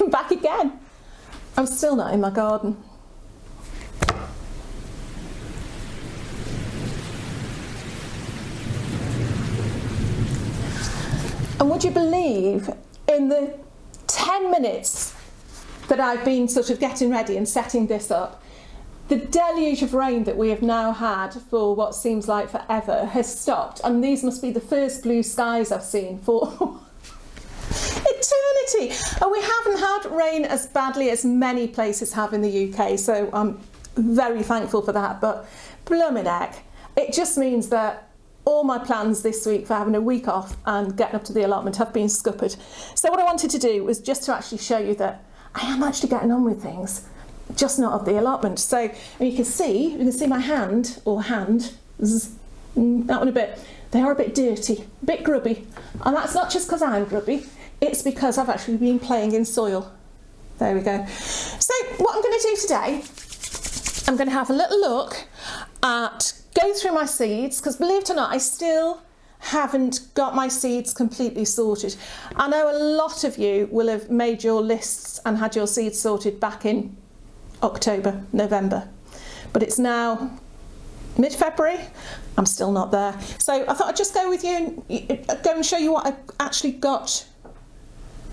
I'm back again. I'm still not in my garden. And would you believe, in the 10 minutes that I've been sort of getting ready and setting this up, the deluge of rain that we have now had for what seems like forever has stopped, and these must be the first blue skies I've seen for eternity. And we haven't had rain as badly as many places have in the UK, so I'm very thankful for that. But blooming heck, it just means that all my plans this week for having a week off and getting up to the allotment have been scuppered. So what I wanted to do was just to actually show you that I am actually getting on with things, just not of the allotment. So you can see my hand, or hands, that one a bit, they are a bit dirty, a bit grubby. And that's not just because I'm grubby, it's because I've actually been playing in soil. There we go. So what I'm going to do today, I'm going to have a little look at, go through my seeds, because believe it or not, I still haven't got my seeds completely sorted. I know a lot of you will have made your lists and had your seeds sorted back in October, November, but it's now mid-February. I'm still not there. So I thought I'd just go with you and go and show you what I've actually got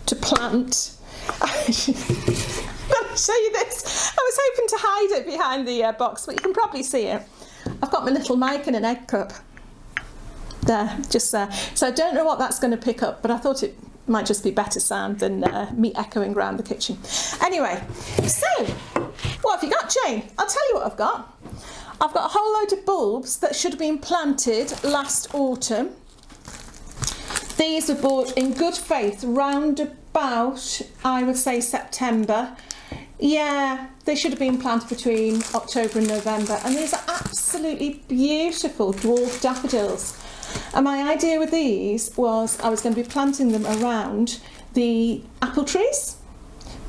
to plant. I'm going to show you this. I was hoping to hide it behind the box, but you can probably see it. I've got my little mic and an egg cup. There, just there. So I don't know what that's going to pick up, but I thought it might just be better sound than me echoing around the kitchen. Anyway, so what have you got, Jane? I'll tell you what I've got. I've got a whole load of bulbs that should have been planted last autumn. These were bought in good faith round about, I would say, September. Yeah, they should have been planted between October and November, and these are absolutely beautiful dwarf daffodils. And my idea with these was I was going to be planting them around the apple trees,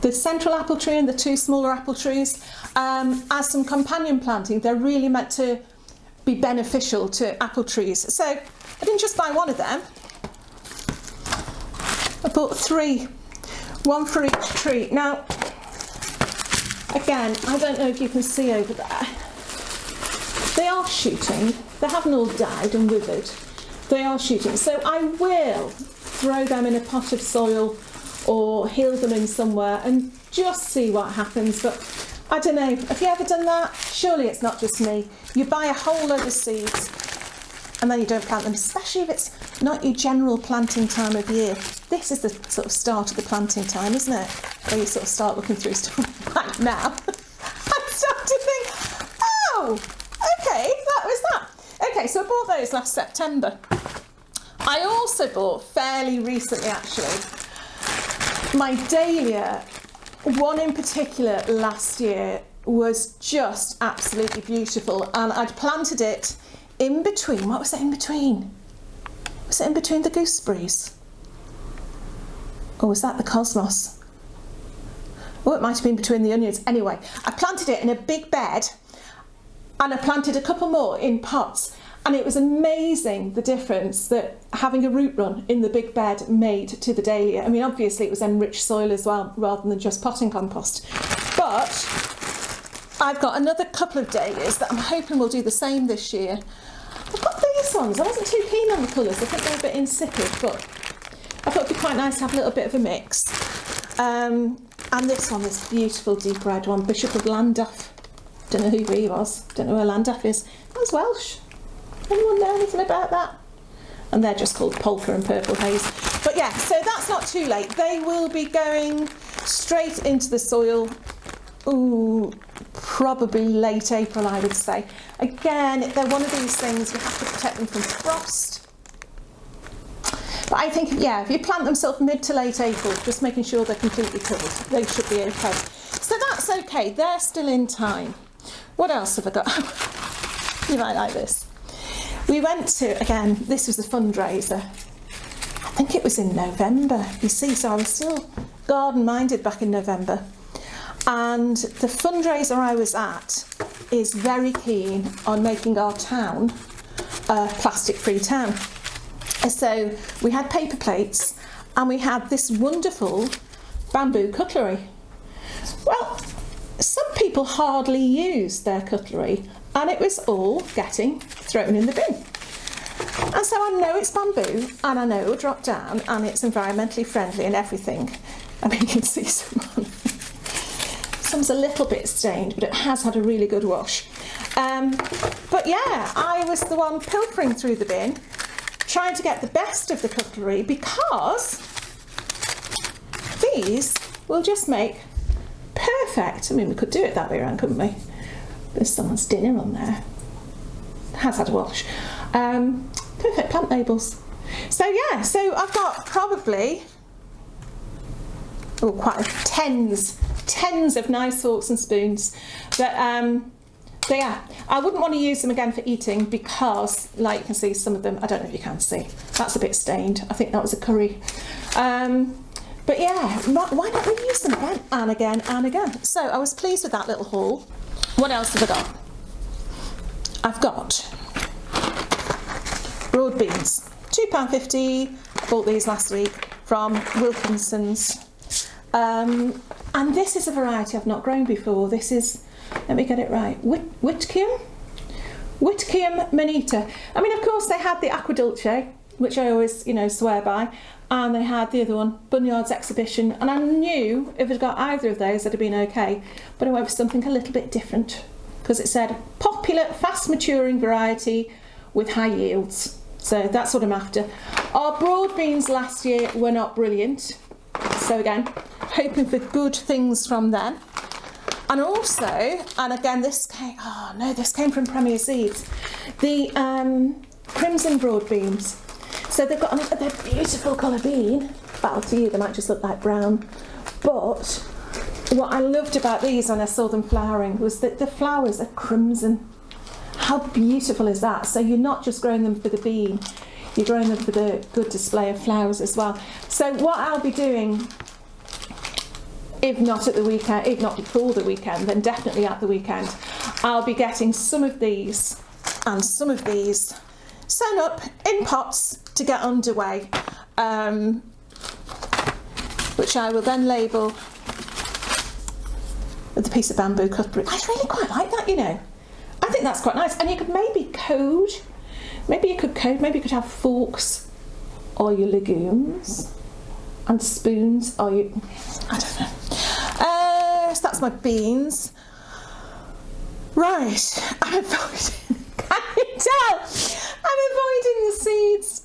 the central apple tree and the two smaller apple trees, as some companion planting. They're really meant to be beneficial to apple trees. So I didn't just buy one of them, I bought 3, one for each tree. Now, again, I don't know if you can see over there, they are shooting. They haven't all died and withered. They are shooting. So I will throw them in a pot of soil or heal them in somewhere and just see what happens. But I don't know, have you ever done that? Surely it's not just me. You buy a whole load of seeds and then you don't plant them, especially if it's not your general planting time of year. This is the sort of start of the planting time, isn't it? Where you sort of start looking through stuff right now. I start to think, oh, okay, that was that. Okay, so I bought those last September. I also bought, fairly recently actually, my dahlia. One in particular last year was just absolutely beautiful, and I'd planted it in between, what was it in between? Was it in between the gooseberries? Or was that the cosmos? Oh, it might have been between the onions. Anyway, I planted it in a big bed, and I planted a couple more in pots, and it was amazing the difference that having a root run in the big bed made to the dahlia. I mean, obviously it was enriched soil as well, rather than just potting compost. But I've got another couple of dahlias that I'm hoping will do the same this year. I've got these ones. I wasn't too keen on the colours. I think they're a bit insipid, but I thought it'd be quite nice to have a little bit of a mix. And this one, this beautiful deep red one, Bishop of Llandaff. Don't know who he was. Don't know where Llandaff is. That was Welsh. Anyone know anything about that? And they're just called Polka and Purple Haze. But yeah, so that's not too late. They will be going straight into the soil. Ooh, probably late April, I would say. Again, they're one of these things, you have to protect them from frost. But I think, yeah, if you plant them sort of mid to late April, just making sure they're completely covered, they should be okay. So that's okay, they're still in time. What else have I got? You might like this. We went to, again, this was a fundraiser. I think it was in November, you see, so I was still garden-minded back in November. And the fundraiser I was at is very keen on making our town a plastic-free town. So we had paper plates, and we had this wonderful bamboo cutlery. Well, some people hardly use their cutlery, and it was all getting thrown in the bin. And so I know it's bamboo, and I know it will drop down, and it's environmentally friendly and everything. I mean, you can see some's a little bit stained, but it has had a really good wash. But yeah, I was the one pilfering through the bin, trying to get the best of the cutlery, because these will just make perfect. I mean, we could do it that way around, couldn't we? There's someone's dinner on there. It has had a wash. Perfect plant labels. So yeah, so I've got probably quite tens of nice forks and spoons. But yeah, I wouldn't want to use them again for eating, because, like you can see, some of them, I don't know if you can see, that's a bit stained. I think that was a curry. But yeah, why not reuse them again and again and again? So I was pleased with that little haul. What else have I got? I've got broad beans, £2.50. I bought these last week from Wilkinson's. And this is a variety I've not grown before. This is, let me get it right, Whitkium Manita. I mean, of course, they had the Aqua Dulce, which I always, swear by, and they had the other one, Bunyard's Exhibition, and I knew if I'd got either of those, I'd have been okay, but I went for something a little bit different, because it said popular, fast maturing variety with high yields. So that's what I'm after. Our broad beans last year were not brilliant, so again, hoping for good things from them. And also, and again, this came from Premier Seeds, the crimson broad beans. So they've got their beautiful colour bean. Well, to you they might just look like brown. But what I loved about these when I saw them flowering was that the flowers are crimson. How beautiful is that? So you're not just growing them for the bean, you're growing them for the good display of flowers as well. So what I'll be doing, if not at the weekend, if not before the weekend, then definitely at the weekend, I'll be getting some of these and some of these sewn up in pots to get underway, which I will then label with a piece of bamboo cutlery. I really quite like that, I think that's quite nice. And you could maybe code, maybe you could have forks or your legumes and spoons or I don't know. So that's my beans. Right, I'm avoiding, can you tell?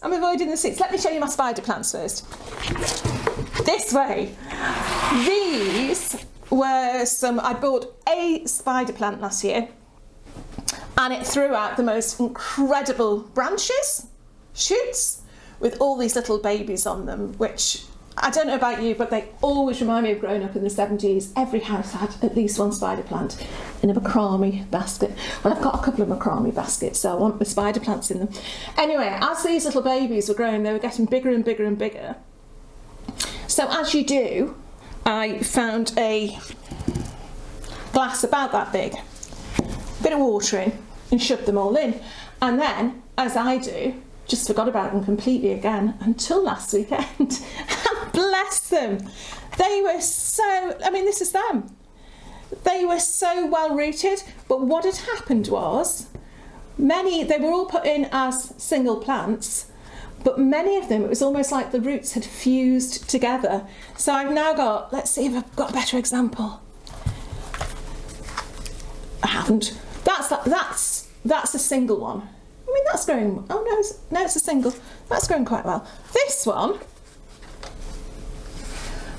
I'm avoiding the seeds. Let me show you my spider plants first. This way. These were I bought a spider plant last year, and it threw out the most incredible branches, shoots, with all these little babies on them, which I don't know about you, but they always remind me of growing up in the 70s. Every house had at least one spider plant in a macrame basket. Well, I've got a couple of macrame baskets, so I want the spider plants in them. Anyway, as these little babies were growing, they were getting bigger and bigger and bigger. So as you do, I found a glass about that big, bit of water in, and shoved them all in. And then, as I do, just forgot about them completely again until last weekend. And bless them, they were so, this is them. They were so well rooted, but what had happened was, they were all put in as single plants, but many of them, it was almost like the roots had fused together. So I've now got, let's see if I've got a better example. I haven't. That's a single one. That's growing, no, it's a single. That's growing quite well. This one,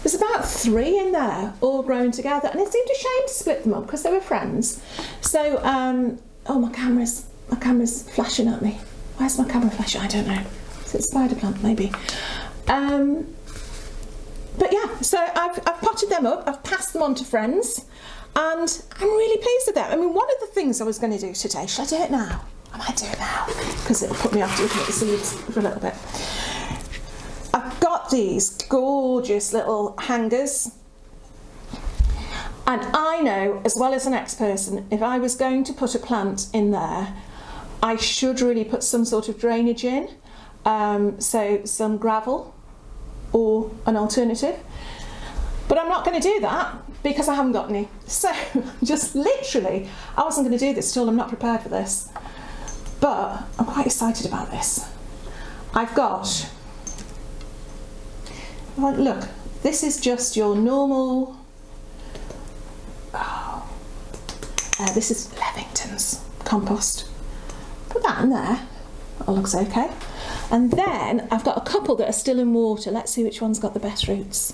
there's about 3 in there, all grown together, and it seemed a shame to split them up because they were friends. So, my camera's flashing at me. Where's my camera flashing? I don't know. Is it a spider plant, maybe? But yeah, so I've potted them up, I've passed them on to friends, and I'm really pleased with them. One of the things I was going to do today, shall I do it now? I might do it now, because it'll put me off looking at the seeds for a little bit. I've got these gorgeous little hangers, and I know, as well as the next person, if I was going to put a plant in there, I should really put some sort of drainage in, so some gravel or an alternative. But I'm not going to do that because I haven't got any. So just literally, I wasn't going to do this till I'm not prepared for this. But I'm quite excited about this. I've got, look, this is just your normal, this is Levington's compost. Put that in there, that looks okay. And then I've got a couple that are still in water. Let's see which one's got the best roots.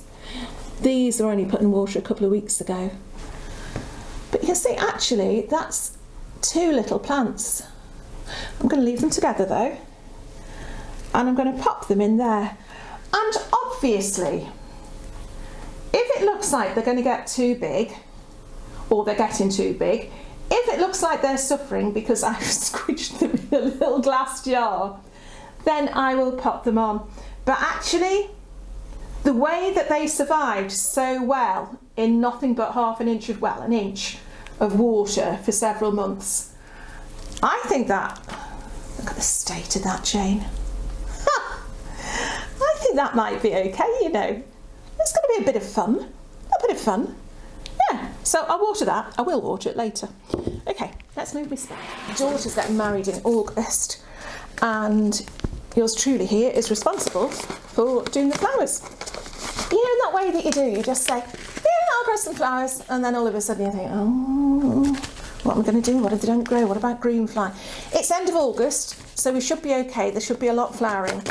These were only put in water a couple of weeks ago. But you can see actually that's 2 little plants. I'm going to leave them together though. And I'm going to pop them in there. And obviously, if it looks like they're going to get too big, or they're getting too big, if it looks like they're suffering because I've squished them in a little glass jar, then I will pop them on. But actually, the way that they survived so well in nothing but an inch of water for several months, I think that, look at the state of that, Jane. I think that might be okay, you know. It's going to be a bit of fun, Yeah, so I'll water that. I will water it later. Okay, let's move this back. My daughter's getting married in August, and yours truly here is responsible for doing the flowers. You know, in that way that you do, you just say, yeah, I'll grow some flowers, and then all of a sudden you think, oh, what am I going to do? What if they don't grow? What about green fly? It's end of August, so we should be okay. There should be a lot flowering.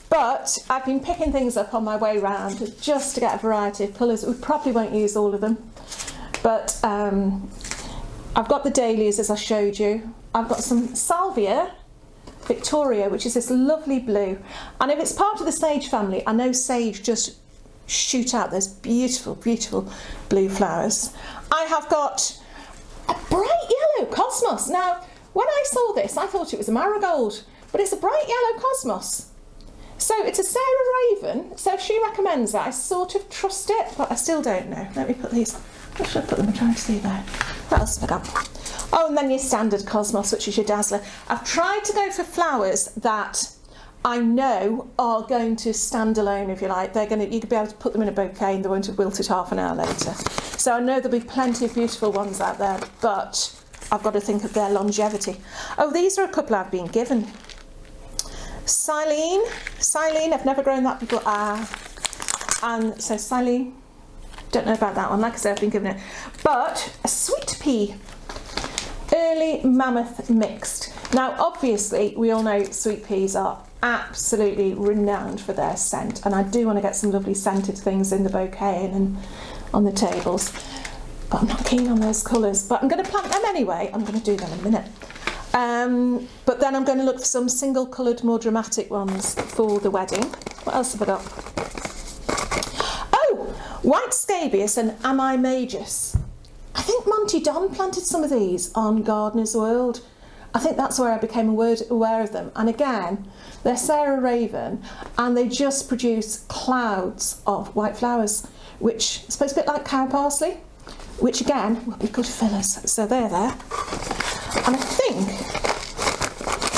But I've been picking things up on my way round just to get a variety of colours. We probably won't use all of them. But I've got the dahlias, as I showed you. I've got some salvia Victoria, which is this lovely blue. And if it's part of the sage family, I know sage just shoot out those beautiful, beautiful blue flowers. I have got a bright yellow cosmos. Now, when I saw this, I thought it was a marigold, but it's a bright yellow cosmos. So it's a Sarah Raven, so she recommends that. I sort of trust it, but I still don't know. Let me put these, where should I put them? I'm trying to see there. What else have I got? Oh, and then your standard cosmos, which is your dazzler. I've tried to go for flowers that I know are going to stand alone, if you like. They're going to, you could be able to put them in a bouquet and they won't have wilted half an hour later. So I know there'll be plenty of beautiful ones out there, but I've got to think of their longevity. Oh, these are a couple I've been given. Silene, I've never grown that before. And so Silene, don't know about that one. Like I said, I've been given it. But a sweet pea, early mammoth mixed. Now, obviously, we all know sweet peas are absolutely renowned for their scent, and I do want to get some lovely scented things in the bouquet and on the tables. But I'm not keen on those colours. But I'm going to plant them anyway. I'm going to do them in a minute. But then I'm going to look for some single coloured, more dramatic ones for the wedding. What else have I got? Oh, white scabious and Ami magus. I think Monty Don planted some of these on Gardener's World. I think that's where I became aware of them. And again, they're Sarah Raven, and they just produce clouds of white flowers, which is supposed to be a bit like cow parsley, which again will be good fillers. So they're there. And I think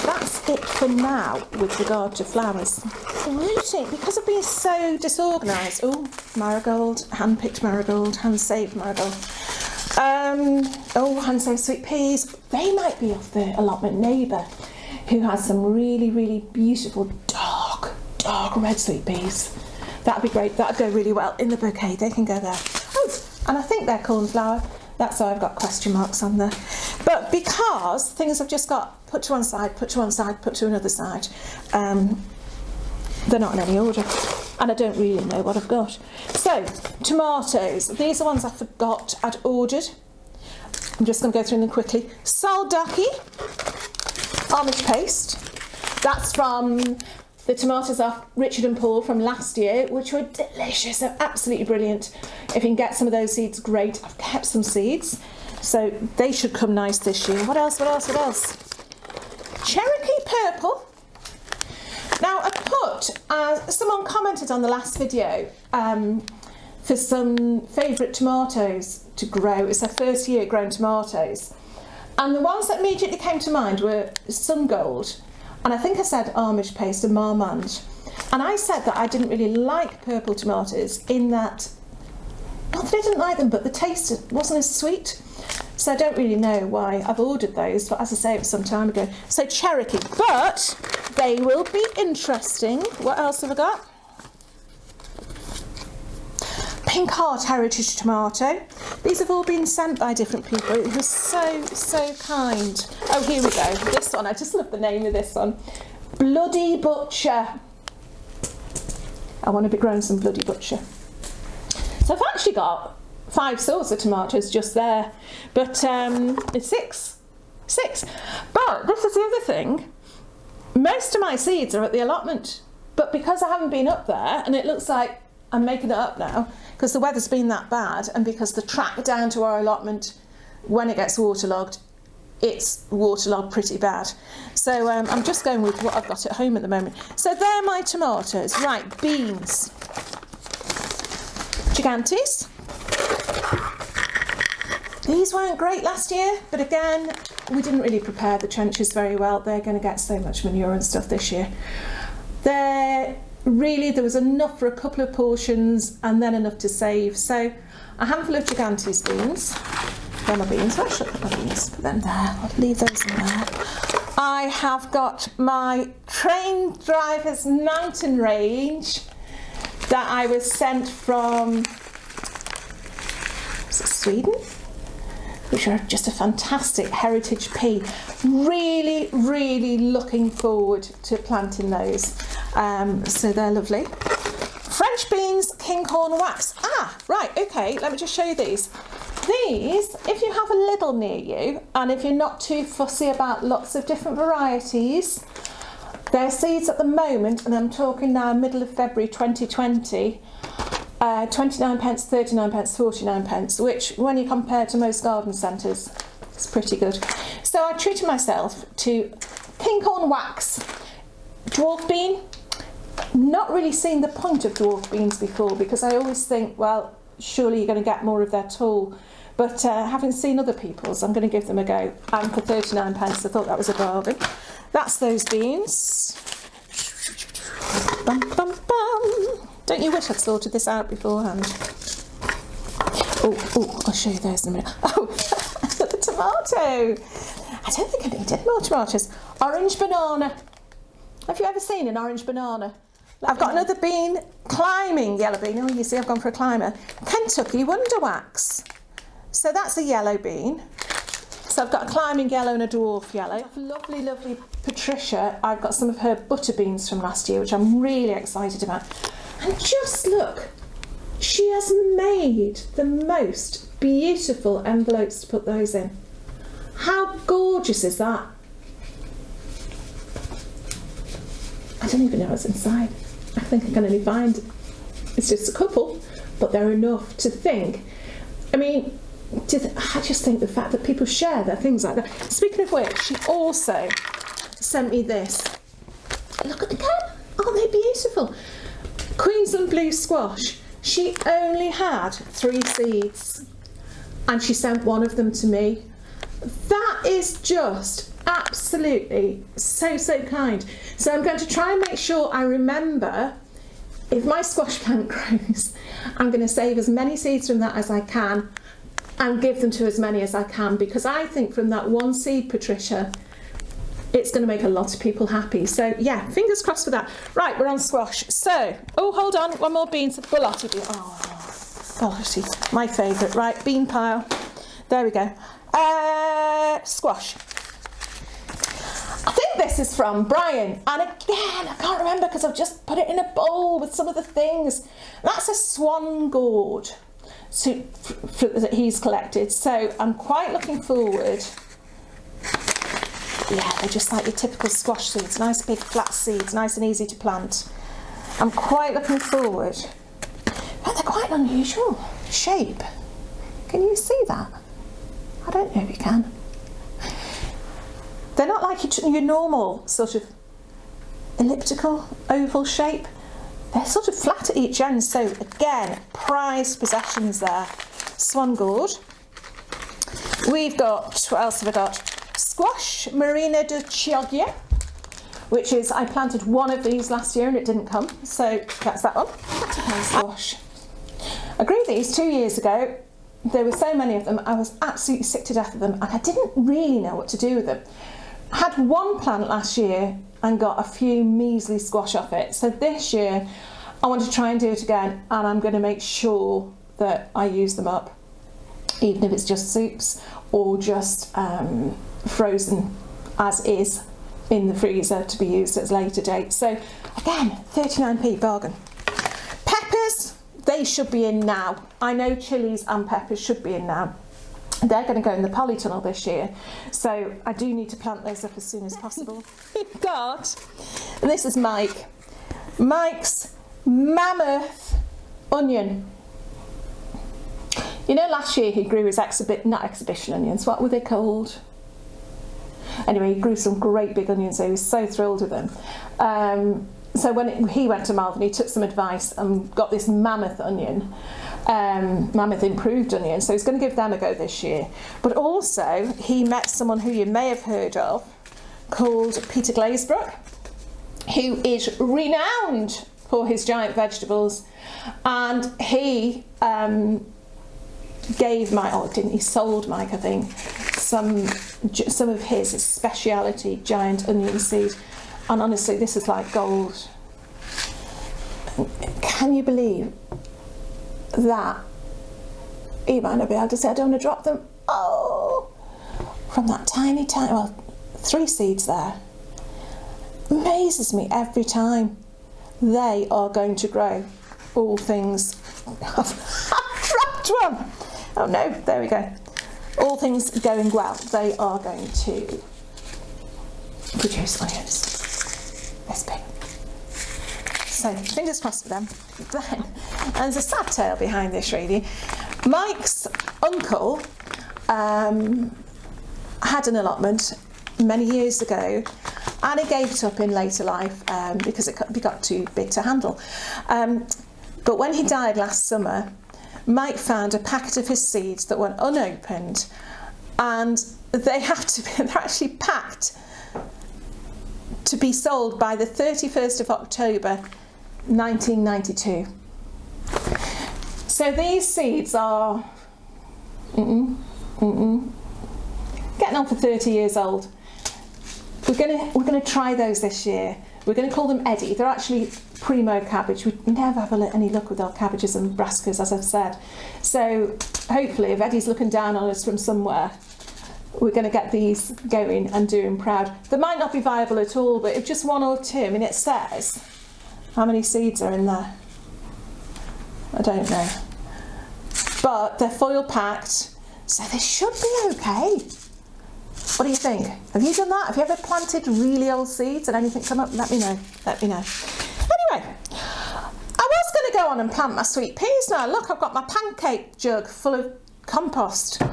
that's it for now with regard to flowers. Rooting, because I've been so disorganised. Oh, marigold, hand-picked marigold, hand-saved marigold. Oh, hand-saved sweet peas. They might be off the allotment neighbour, who has some really, really beautiful dark red sweet peas. That'd be great. That'd go really well in the bouquet. They can go there. Oh, and I think they're cornflower. That's why I've got question marks on there. But because things I've just got put to one side, put to one side, put to another side, they're not in any order. And I don't really know what I've got. So, tomatoes. These are ones I forgot I'd ordered. I'm just going to go through them quickly. Saldaki, Amish paste. That's from the tomatoes off Richard and Paul from last year, which were delicious. They're absolutely brilliant. If you can get some of those seeds, great. I've kept some seeds, so they should come nice this year. What else? Cherokee purple. Now, I put, someone commented on the last video for some favourite tomatoes to grow. It's their first year growing tomatoes. And the ones that immediately came to mind were Sun Gold. And I think I said Amish paste and Marmande. And I said that I didn't really like purple tomatoes in that Not that I didn't like them, but the taste wasn't as sweet. So I don't really know why I've ordered those, but as I say, it was some time ago. So Cherokee, but they will be interesting. What else have I got? Pink Heart Heritage Tomato. These have all been sent by different people. It was so kind. Oh, here we go. This one, I just love the name of this one. Bloody Butcher. I want to be growing some Bloody Butcher. So I've actually got 5 sorts of tomatoes just there, but it's 6. But this is the other thing. Most of my seeds are at the allotment, but because I haven't been up there, and it looks like I'm making it up now, because the weather's been that bad, and because the track down to our allotment, when it gets waterlogged, it's waterlogged pretty bad. So I'm just going with what I've got at home at the moment. So they're my tomatoes. Right, beans. Gigantes. These weren't great last year, but again, we didn't really prepare the trenches very well. They're going to get so much manure and stuff this year. There was enough for a couple of portions and then enough to save. So a handful of Gigantes beans. They're my beans. I should put my beans. Put them there. I'll leave those in there. I have got my Train Drivers Mountain Range that I was sent from Sweden, which are just a fantastic heritage pea. Really looking forward to planting those. So they're lovely. French beans, Kinghorn wax. Ah, right, okay, let me just show you these. These, if you have a Lidl near you, and if you're not too fussy about lots of different varieties, their seeds at the moment, and I'm talking now middle of February 2020, 29 pence, 39 pence, 49 pence, which when you compare to most garden centres, it's pretty good. So I treated myself to Kinghorn wax, dwarf bean. Not really seen the point of dwarf beans before, because I always think, well, surely you're going to get more of their tall. But having seen other people's, I'm going to give them a go. And for 39 pence, I thought that was a bargain. That's those beans. Bum, bum, bum. Don't you wish I'd sorted this out beforehand? Oh, I'll show you those in a minute. Oh, the tomato. I don't think I needed more tomatoes. Orange banana. Have you ever seen an orange banana? I've got another bean, climbing yellow bean. Oh, you see, I've gone for a climber. Kentucky Wonder Wax. So that's a yellow bean. So I've got a climbing yellow and a dwarf yellow. Lovely Patricia. I've got some of her butter beans from last year, which I'm really excited about. And just look, she has made the most beautiful envelopes to put those in. How gorgeous is that? I don't even know what's inside. I think I can only find, it's just a couple, but they're enough to think. I mean, I just think the fact that people share their things like that. Speaking of which, she also sent me this. Look at the can. Aren't they beautiful? Queensland Blue Squash. She only had 3 seeds and she sent one of them to me. That is just absolutely so kind. So I'm going to try and make sure I remember, if my squash plant grows, I'm going to save as many seeds from that as I can and give them to as many as I can, because I think from that one seed, Patricia, it's going to make a lot of people happy. So yeah, fingers crossed for that. Right, we're on squash. So, oh, hold on, one more bean. Bullati bean. Oh, Bullati, my favourite. Right, bean pile. There we go. Squash. I think this is from Brian, and again, I can't remember because I've just put it in a bowl with some of the things. That's a swan gourd that he's collected, so I'm quite looking forward. Yeah, they're just like your typical squash seeds, nice big flat seeds, nice and easy to plant. I'm quite looking forward. But they're quite an unusual shape. Can you see that? I don't know if you can. They're not like your normal sort of elliptical oval shape. They're sort of flat at each end. So again, prized possessions there. Swan gourd. We've got, what else have I got? Squash Marina de Chioggia, which is, I planted one of these last year and it didn't come. So that's that one. Squash. I grew these 2 years ago. There were so many of them, I was absolutely sick to death of them, and I didn't really know what to do with them. I had one plant last year and got a few measly squash off it. So this year I want to try and do it again, and I'm going to make sure that I use them up, even if it's just soups or just frozen as is in the freezer to be used at a later date. So again, 39p bargain. Peppers, they should be in now. I know chilies and peppers should be in now. They're going to go in the polytunnel this year, so I do need to plant those up as soon as possible. We've got, and this is Mike's mammoth onion. You know, last year he grew his not exhibition onions, what were they called? Anyway, he grew some great big onions, so he was so thrilled with them. So when he went to Malvern, he took some advice and got this mammoth onion, mammoth improved onion, so he's going to give them a go this year. But also, he met someone who you may have heard of called Peter Glazebrook, who is renowned for his giant vegetables, and he gave Mike, oh didn't he, sold Mike I think, some of his speciality giant onion seed. And honestly, this is like gold. Can you believe that? You might not be able to say, I don't want to drop them. Oh, from that tiny, well, 3 seeds there. Amazes me every time. They are going to grow. All things. I've dropped one. Oh no, there we go. All things going well. They are going to produce onions. This big. So fingers crossed for them. Then, and there's a sad tale behind this really. Mike's uncle had an allotment many years ago, and he gave it up in later life because it got too big to handle. But when he died last summer, Mike found a packet of his seeds that went unopened, and they're actually packed to be sold by the 31st of October 1992. So these seeds are getting on for 30 years old. We're gonna try those this year. We're going to call them Eddie. They're actually primo cabbage. We never have any luck with our cabbages and brassicas, as I've said. So hopefully, if Eddie's looking down on us from somewhere, we're going to get these going and do him proud. They might not be viable at all, but if just 1 or 2, I mean, it says how many seeds are in there. I don't know. But they're foil packed, so they should be okay. What do you think? Have you done that? Have you ever planted really old seeds and anything come up? Let me know. Let me know. Anyway, I was going to go on and plant my sweet peas now. Look, I've got my pancake jug full of compost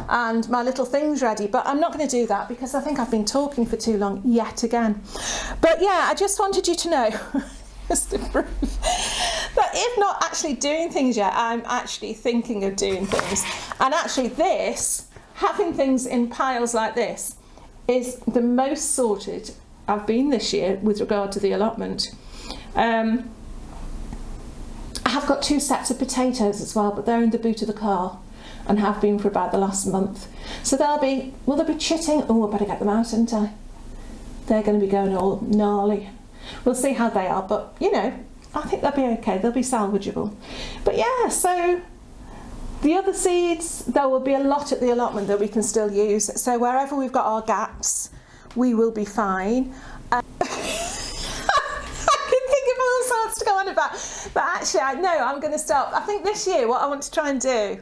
and my little things ready, but I'm not going to do that because I think I've been talking for too long yet again. But yeah, I just wanted you to know, just to prove that if not actually doing things yet, I'm actually thinking of doing things. And actually this, having things in piles like this, is the most sorted I've been this year with regard to the allotment. I have got 2 sets of potatoes as well, but they're in the boot of the car and have been for about the last month. So will they be chitting? Oh, I better get them out, hadn't I? They're going to be going all gnarly. We'll see how they are, but you know, I think they'll be okay. They'll be salvageable. But yeah, so the other seeds, there will be a lot at the allotment that we can still use. So wherever we've got our gaps, we will be fine. I can think of all sorts to go on about, but actually I'm going to stop. I think this year what I want to try and do,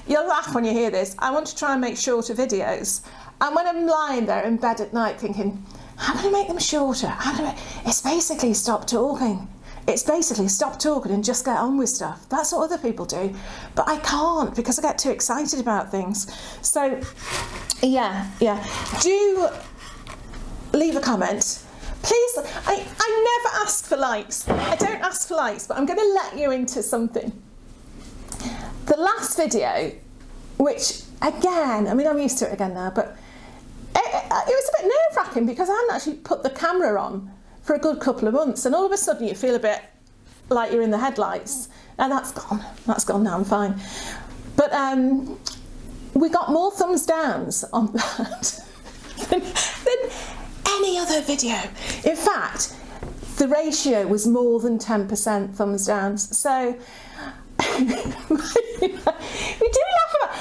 you'll laugh when you hear this, I want to try and make shorter videos. And when I'm lying there in bed at night thinking, how can I make them shorter? It's basically stop talking. It's basically stop talking and just get on with stuff. That's what other people do. But I can't because I get too excited about things. So, yeah. Do leave a comment. Please, I never ask for likes. I don't ask for likes, but I'm going to let you into something. The last video, which again, I mean, I'm used to it again now, but it was a bit nerve-wracking because I hadn't actually put the camera on for a good couple of months, and all of a sudden you feel a bit like you're in the headlights And that's gone now, I'm fine. But we got more thumbs downs on that than any other video. In fact, the ratio was more than 10% thumbs downs. So we do laugh about.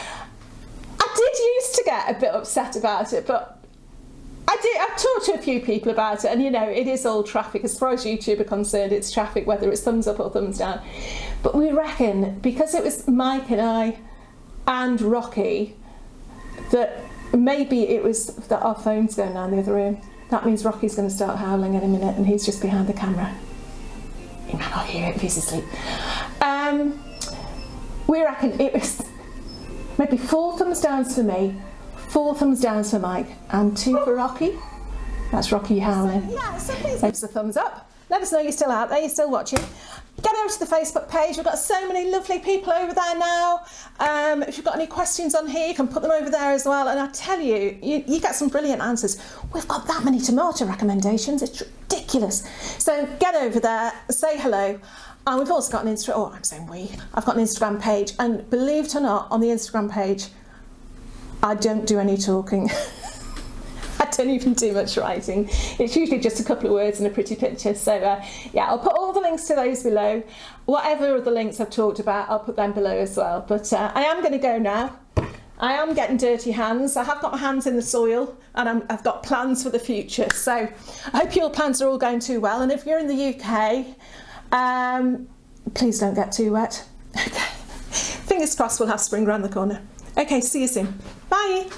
I did used to get a bit upset about it, but I've talked to a few people about it, and you know, it is all traffic. As far as YouTube are concerned, it's traffic, whether it's thumbs up or thumbs down. But we reckon, because it was Mike and I and Rocky, that maybe it was that our phone's going down the other room. That means Rocky's going to start howling in a minute, and he's just behind the camera. He might not hear it if he's asleep. We reckon it was maybe 4 thumbs downs for me, 4 thumbs downs for Mike, and 2 for Rocky. That's Rocky howling. Thanks for the thumbs up. Let us know you're still out there, you're still watching. Get over to the Facebook page. We've got so many lovely people over there now. If you've got any questions on here, you can put them over there as well. And I tell you, you get some brilliant answers. We've got that many tomato recommendations. It's ridiculous. So get over there, say hello. And we've also got an Instagram. Oh, I'm saying we. I've got an Instagram page. And believe it or not, on the Instagram page, I don't do any talking. I don't even do much writing. It's usually just a couple of words and a pretty picture. So yeah, I'll put all the links to those below. Whatever other links I've talked about, I'll put them below as well. But I am going to go now. I am getting dirty hands. I have got my hands in the soil, and I've got plans for the future. So I hope your plans are all going too well. And if you're in the UK, please don't get too wet. Okay. Fingers crossed we'll have spring around the corner. Okay, see you soon. Bye.